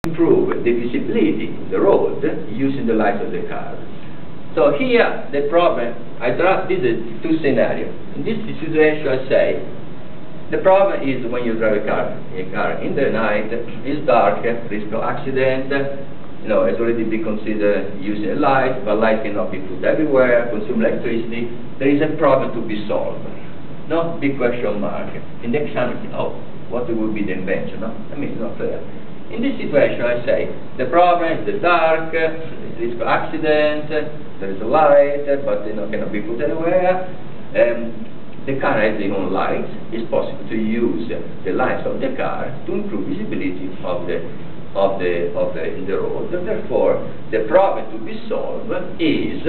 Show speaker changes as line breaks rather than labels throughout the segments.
improve the visibility in the road using the light of the car. So here the problem, I draft these two scenarios. In this situation I say, the problem is when you drive a car in the night, it's dark, risk of accident, has already been considered using a light, but light cannot be put everywhere, consume electricity. There is a problem to be solved. No? Big question mark. In the exam, what will be the invention? No? I mean, it's not clear. In this situation, I say, the problem is the dark, risk of accident, there is a light, but cannot be put anywhere. The car has its own lights. It's possible to use the lights of the car to improve visibility in the road. Therefore, the problem to be solved is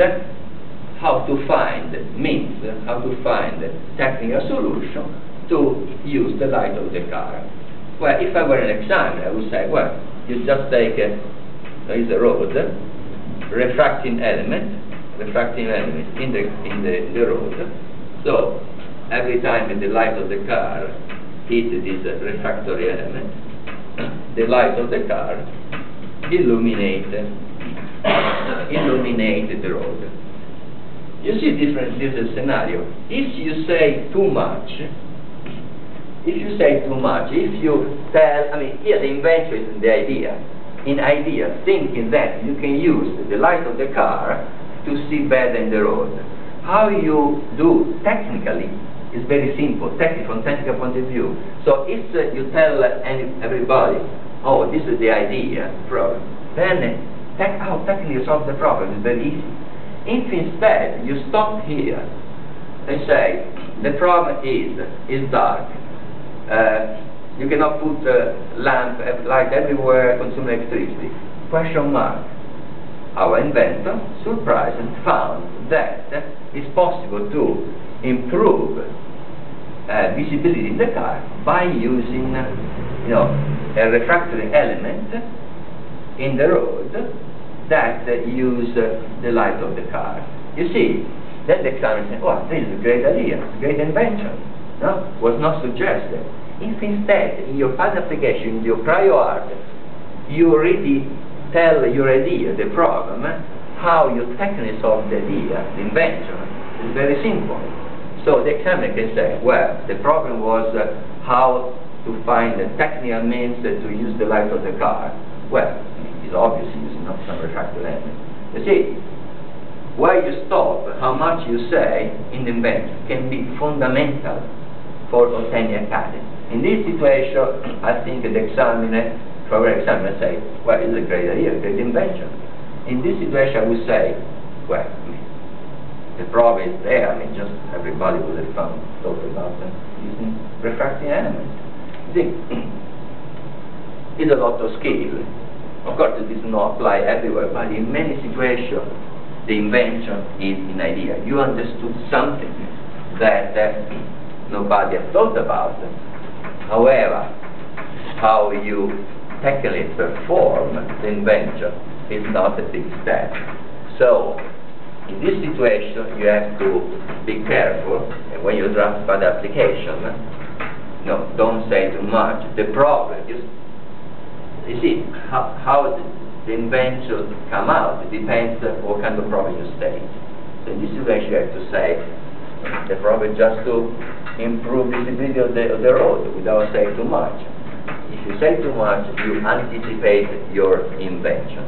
how to find means, how to find technical solution to use the light of the car. Well, if I were an examiner, I would say, well, you just take there is a road, refracting element in the road. So every time the light of the car hits this refractory element, the light of the car illuminate the road. You see this scenario. If you say too much, if you tell, here the invention is in the idea. In idea, thinking that you can use the light of the car to see better in the road. How you do technically is very simple, from technical point of view. So if you tell everybody, oh, this is the idea problem, then how technically solve the problem is very easy. If instead you stop here and say the problem is dark, you cannot put light everywhere, consume electricity. Question mark. Our inventor, surprised, found that it's possible to improve visibility in the car by using a refractory element in the road that use the light of the car. You see, then the examiner said, oh, this is a great idea, great invention. No, was not suggested. If instead, in your past application, in your prior art, you already tell your idea, the problem, how you technically solve the idea, the invention, is very simple. So the examiner can say, well, the problem was how to find the technical means to use the light of the car. Well, it's obvious using not some refractory element. You see, where you stop, how much you say in the invention can be fundamental for obtaining a patent. In this situation, I think the examiner, say, well, it's a great idea, a great invention. In this situation, I would say, well, the problem is there. Just everybody would have thought about using refracting elements. See, it's a lot of skill. Of course, it does not apply everywhere, but in many situations, the invention is an idea. You understood something that nobody has thought about. However, how you technically perform the invention is not a big step. So, in this situation, you have to be careful, and when you draft for the application, don't say too much. The problem is, you see, how the invention come out, it depends on what kind of problem you state. So in this situation, you have to say, the problem is just to improve visibility of the road without saying too much. If you say too much, you anticipate your invention.